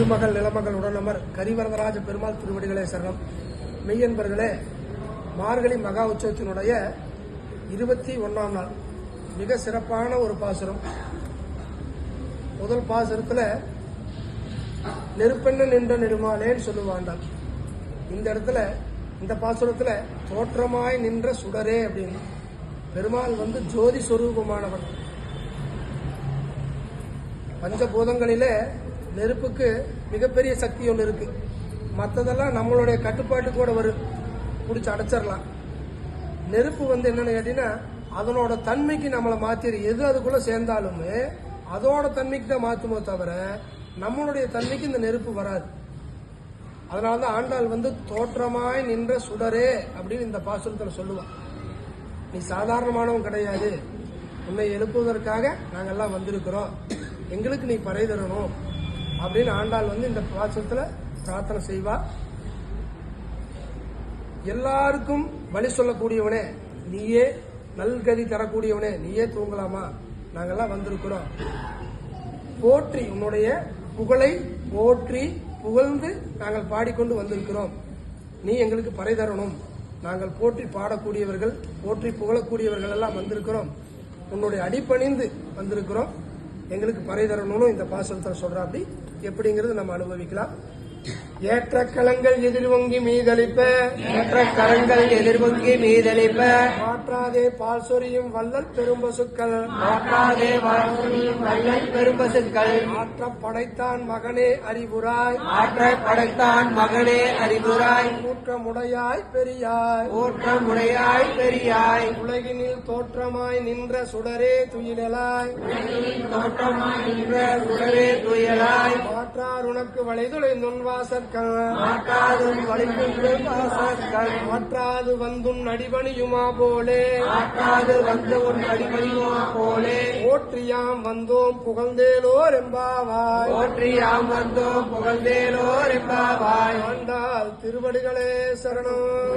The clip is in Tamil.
திருமகள் நிலமகள் உடனமர் கரிவரதராஜ பெருமாள் திருவடிகளே சரணம். மெய்யன்பர்களே, மார்கழி மகா உற்சவத்தினுடைய 21ஆம் நாள் மிக சிறப்பான ஒரு பாசுரம். முதல் பாசுரத்தில் நெருப்பெண்ண நின்ற நெடுமாலேன்னு சொல்லுவாண்டால், இந்த இடத்துல இந்த பாசுரத்தில் தோற்றமாய் நின்ற சுடரே அப்படின்னு. பெருமாள் ஜோதி சொரூபமானவர். பஞ்சபூதங்களிலே நெருப்புக்கு மிகப்பெரிய சக்தி ஒன்று இருக்கு. மற்றதெல்லாம் நம்மளுடைய கட்டுப்பாட்டு கூட வரும், பிடிச்சி அடைச்சிடலாம். நெருப்பு என்னன்னு கேட்டீங்கன்னா அதனோட தன்மைக்கு நம்மளை மாத்திரு. எது அதுக்குள்ள சேர்ந்தாலுமே அதோட தன்மைக்கு தான் மாத்துமோ தவிர நம்மளுடைய தன்மைக்கு இந்த நெருப்பு வராது. அதனாலதான் ஆண்டாள் தோற்றமாய் நின்ற சுடரே அப்படின்னு இந்த பாசுரத்தில் சொல்லுவான். நீ சாதாரணமானவன் கிடையாது, உன்னை எழுப்புவதற்காக நாங்கெல்லாம் வந்திருக்கிறோம், எங்களுக்கு நீ பறை தரணும் அப்படின்னு ஆண்டாள் இந்த பாசுரத்தில் பிரார்த்தனை செய்வா. எல்லாருக்கும் வழி சொல்லக்கூடியவனே, நீயே நல்கதி தரக்கூடியவனே, நீயே தூங்கலாமா, நாங்கெல்லாம் வந்திருக்கிறோம். போற்றி உன்னுடைய புகழை போற்றி புகழ்ந்து நாங்கள் பாடிக்கொண்டு வந்திருக்கிறோம். நீ எங்களுக்கு பறை தரணும். நாங்கள் போற்றி பாடக்கூடியவர்கள், போற்றி புகழக்கூடியவர்கள் எல்லாம் வந்திருக்கிறோம். உன்னுடைய அடிப்பணிந்து வந்திருக்கிறோம், எங்களுக்கு பறை தரணும்னு இந்த பாசுரத்தில் சொல்றா. அப்படி எப்படிங்கிறது நம்ம அனுபவிக்கலாம். ஏற்ற கலங்கள் எதிர்வங்கி மீதளிப்ப, ஏற்ற கரங்கள் எதிர்வங்கி மீதளிப்ப, மாற்றாதே பால் சொரியும் வள்ளல் பெரும்பசுக்கள், மாற்றாதே வாழ்க்கையும் வள்ளல் பெரும்பசுக்கள், ஆற்ற படைத்தான் மகனே அறிவுராய், ஆற்ற படைத்தான் மகனே அறிவுராய், ஊற்றமுடையாய் பெரியாய், ஊற்றமுடையாய் பெரியாய், உலகினில் தோற்றமாய் நின்ற சுடரே துயிலாய், தோற்றமாய் நின்ற சுடரே துயலாய், மாற்றார் உனக்கு வளைதுளை நுண்வாசற்கள், மாற்றாதும் வலிக்கின்ற வாசற்கள், மாற்றாது வந்தும் நடிபணியுமா போலே, மாற்றாது வந்து உன் அடிமணியுமா போலே, போற்றியாம் வந்தோம் புகழ்ந்தேலோர் எம்பாவாய், போற்றியாம் வந்தோம் புகழ்ந்தேலோர் எம்பாவாய். ஆண்டாள் திருவடிகளே சரணம்.